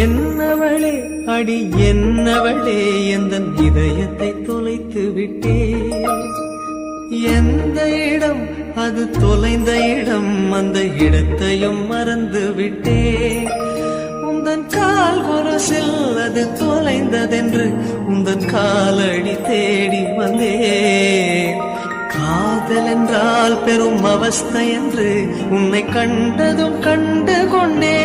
என்னவளே அடி என்னவளே எந்தன் இதயத்தை தொலைத்து விட்டே. எந்த இடம் அது தொலைந்த இடம், அந்த இடத்தையும் மறந்து விட்டே. உந்தன் கால் கொரசில் அது தொலைந்ததென்று உந்தன் காலடி தேடி வந்தே. காதல் என்றால் பெரும் அவஸ்தை என்று உன்னை கண்டதும் கண்டு கொண்டே.